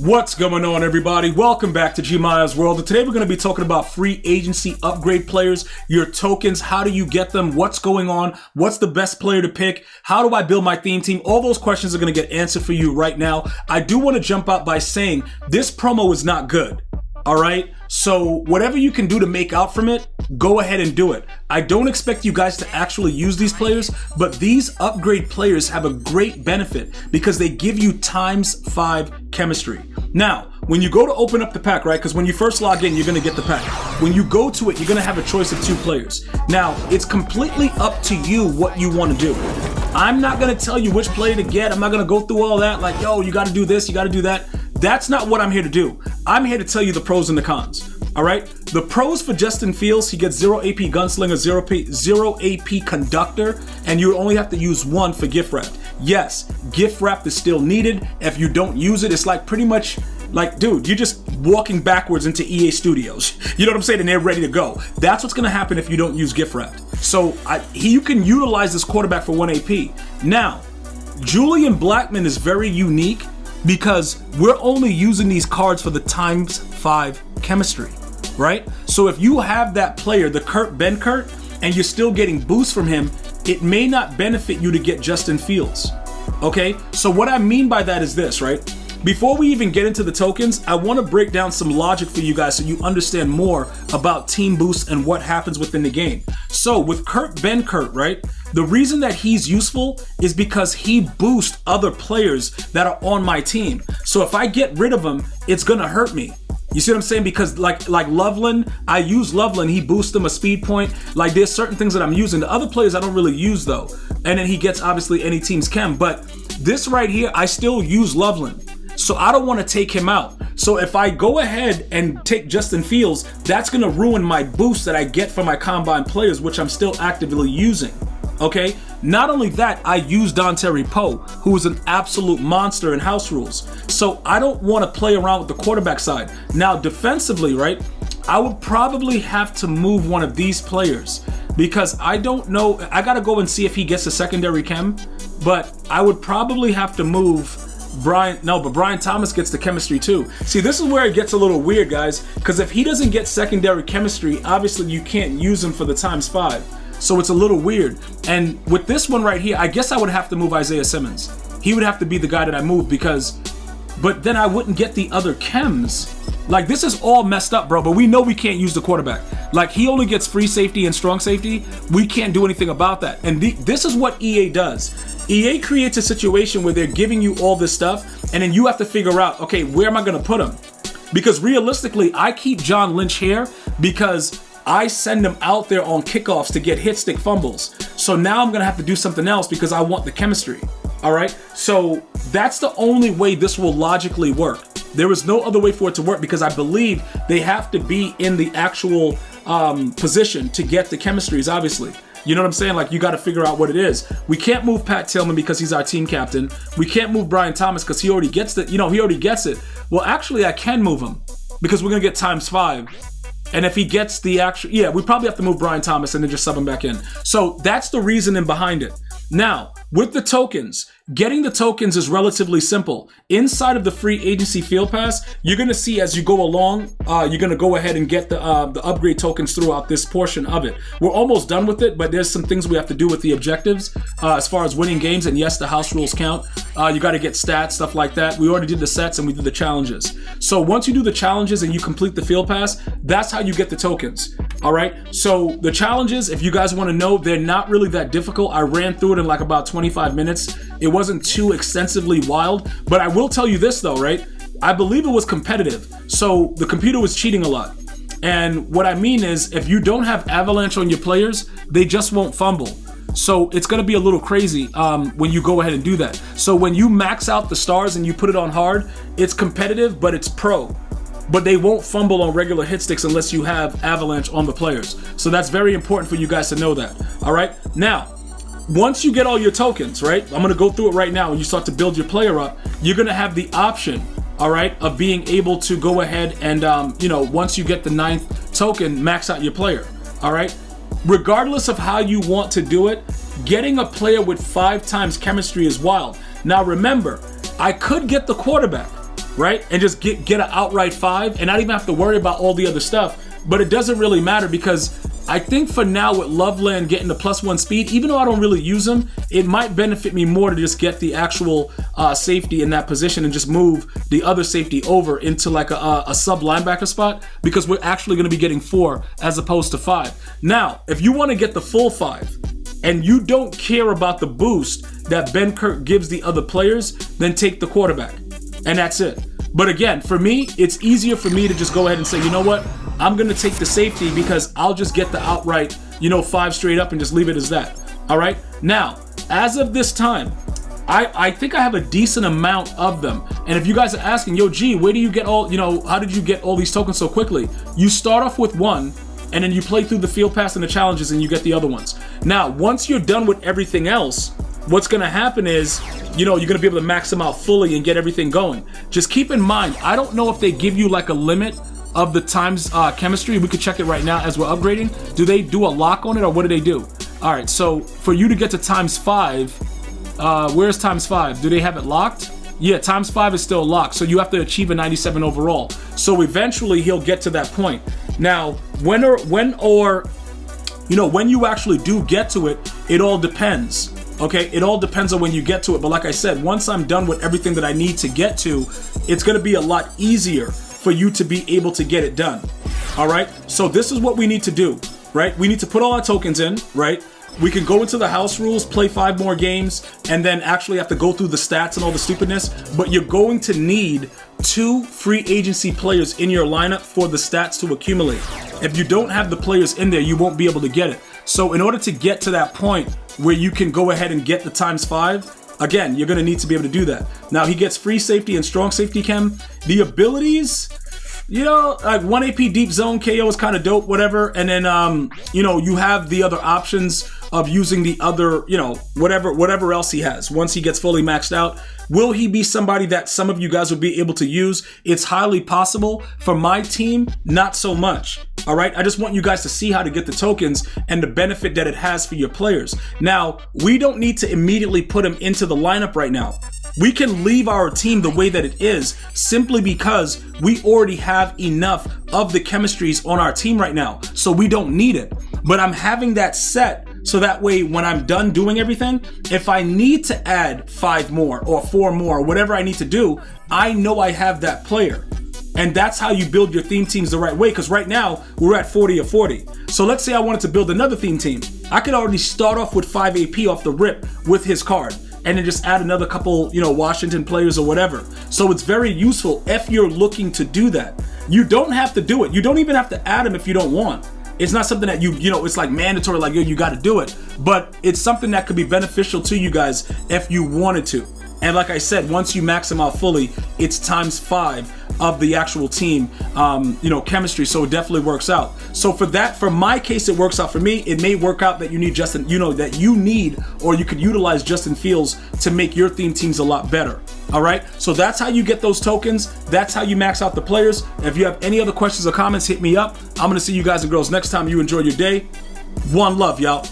What's going on, everybody? Welcome back to GmiasWorld. And today we're going to be talking about free agency upgrade players, your tokens, how do you get them, what's going on, what's the best player to pick, how do I build my theme team? All those questions are going to get answered for you right now. I do want to jump out by saying this promo is not good. All right, so whatever you can do to make out from it, go ahead and do it. I don't expect you guys to actually use these players, but these upgrade players have a great benefit because they give you ×5 chemistry. Now, when you go to open up the pack, right, because when you first log in, you're going to get the pack. When you go to it, you're going to have a choice of 2 players. Now, it's completely up to you what you want to do. I'm not going to tell you which player to get. I'm not going to go through all that like, yo, you got to do this, you got to do that. That's not what I'm here to do. I'm here to tell you the pros and the cons. All right. The pros for Justin Fields, he gets 0 AP Gunslinger, 0 AP Conductor, and you only have to use 1 for gift wrap. Yes, gift wrap is still needed. If you don't use it, it's like pretty much like, dude, you're just walking backwards into EA Studios. You know what I'm saying? And they're ready to go. That's what's going to happen if you don't use gift wrap. So you can utilize this quarterback for 1 AP. Now, Julian Blackmon is very unique because we're only using these cards for the ×5 chemistry, right? So if you have that player, the Kurt Benkert, and you're still getting boosts from him, it may not benefit you to get Justin Fields, okay? So what I mean by that is this, right? Before we even get into the tokens, I want to break down some logic for you guys so you understand more about team boosts and what happens within the game. So with Kurt Benkert, right? The reason that he's useful is because he boosts other players that are on my team. So if I get rid of him, it's gonna hurt me. You see what I'm saying? Because like Loveland, I use Loveland, he boosts him a speed point. Like there's certain things that I'm using. The other players I don't really use though. And then he gets obviously any team's chem. But this right here, I still use Loveland. So I don't want to take him out. So if I go ahead and take Justin Fields, that's going to ruin my boost that I get from my combine players, which I'm still actively using. Okay? Not only that, I use Dontari Poe, who is an absolute monster in house rules. So I don't want to play around with the quarterback side. Now, defensively, right, I would probably have to move one of these players because I don't know. I got to go and see if he gets a secondary chem, but I would probably have to move Brian Thomas gets the chemistry too. See, this is where it gets a little weird, guys, because if he doesn't get secondary chemistry, obviously you can't use him for the ×5. So it's a little weird. And with this one right here, I guess I would have to move Isaiah Simmons. He would have to be the guy that I move but then I wouldn't get the other chems. Like this is all messed up, bro, but we know we can't use the quarterback. Like he only gets free safety and strong safety. We can't do anything about that. And this is what EA does. EA creates a situation where they're giving you all this stuff and then you have to figure out, okay, where am I going to put him? Because realistically, I keep John Lynch here because I send him out there on kickoffs to get hit stick fumbles. So now I'm going to have to do something else because I want the chemistry. All right. So that's the only way this will logically work. There is no other way for it to work because I believe they have to be in the actual position to get the chemistries, obviously. You know what I'm saying? Like, you got to figure out what it is. We can't move Pat Tillman because he's our team captain. We can't move Brian Thomas because he already gets it. He already gets it. Well, actually, I can move him because we're going to get ×5. And if he gets the actual, we probably have to move Brian Thomas and then just sub him back in. So that's the reasoning behind it. Now, with the tokens, getting the tokens is relatively simple. Inside of the free agency field pass, you're going to see as you go along, you're going to go ahead and get the upgrade tokens throughout this portion of it. We're almost done with it, but there's some things we have to do with the objectives as far as winning games. And yes, the house rules count. You got to get stats, stuff like that. We already did the sets and we did the challenges. So once you do the challenges and you complete the field pass, that's how you get the tokens. All right. So the challenges, if you guys want to know, they're not really that difficult. I ran through it in like about 25 minutes. It wasn't too extensively wild, but I will tell you this though, right? I believe it was competitive. So the computer was cheating a lot. And what I mean is if you don't have avalanche on your players, they just won't fumble. So it's going to be a little crazy when you go ahead and do that. So when you max out the stars and you put it on hard, it's competitive, but it's pro. But they won't fumble on regular hit sticks unless you have avalanche on the players. So that's very important for you guys to know that. All right. Now, once you get all your tokens, right? I'm going to go through it right now. When you start to build your player up, you're going to have the option, all right, of being able to go ahead and, once you get the 9th token, max out your player. All right. Regardless of how you want to do it, getting a player with 5 times chemistry is wild. Now, remember, I could get the quarterback. right? And just get an outright 5 and not even have to worry about all the other stuff. But it doesn't really matter because I think for now with Loveland getting the +1 speed, even though I don't really use him, it might benefit me more to just get the actual safety in that position and just move the other safety over into like a sub linebacker spot, because we're actually going to be getting 4 as opposed to 5. Now, if you want to get the full 5 and you don't care about the boost that Ben Kirk gives the other players, then take the quarterback. And that's it. But again, for me, it's easier for me to just go ahead and say, you know what? I'm going to take the safety because I'll just get the outright, 5 straight up and just leave it as that. All right. Now, as of this time, I think I have a decent amount of them. And if you guys are asking, yo, G, where do you get all, how did you get all these tokens so quickly? You start off with 1 and then you play through the field pass and the challenges and you get the other ones. Now, once you're done with everything else, what's going to happen is, you're going to be able to max them out fully and get everything going. Just keep in mind, I don't know if they give you like a limit of the times chemistry. We could check it right now as we're upgrading. Do they do a lock on it or what do they do? All right, so for you to get to ×5, where's ×5? Do they have it locked? Yeah, ×5 is still locked, so you have to achieve a 97 overall. So eventually he'll get to that point. Now, when you actually do get to it, it all depends. Okay, it all depends on when you get to it. But like I said, once I'm done with everything that I need to get to, it's going to be a lot easier for you to be able to get it done. All right, so this is what we need to do, right? We need to put all our tokens in, right? We can go into the house rules, play 5 more games, and then actually have to go through the stats and all the stupidness. But you're going to need 2 free agency players in your lineup for the stats to accumulate. If you don't have the players in there, you won't be able to get it. So in order to get to that point where you can go ahead and get the ×5, again, you're going to need to be able to do that. Now, he gets free safety and strong safety chem. The abilities, like 1 AP deep zone KO is kind of dope, whatever. And then, you have the other options of using the other, whatever else he has once he gets fully maxed out. Will he be somebody that some of you guys would be able to use? It's highly possible. For my team, not so much. All right, I just want you guys to see how to get the tokens and the benefit that it has for your players. Now, we don't need to immediately put him into the lineup right now. We can leave our team the way that it is simply because we already have enough of the chemistries on our team right now. So we don't need it. But I'm having that set so that way when I'm done doing everything, if I need to add 5 more or 4 more, or whatever I need to do, I know I have that player. And that's how you build your theme teams the right way, because right now we're at 40 or 40. So let's say I wanted to build another theme team. I could already start off with 5 AP off the rip with his card and then just add another couple, Washington players or whatever. So it's very useful if you're looking to do that. You don't have to do it. You don't even have to add them if you don't want. It's not something that it's like mandatory, like, yo, you got to do it. But it's something that could be beneficial to you guys if you wanted to. And like I said, once you max them out fully, it's ×5 of the actual team, chemistry. So it definitely works out. So for my case, it works out for me. It may work out that you need or you could utilize Justin Fields to make your theme teams a lot better. All right. So that's how you get those tokens. That's how you max out the players. If you have any other questions or comments, hit me up. I'm going to see you guys and girls next time. You enjoy your day. One love, y'all.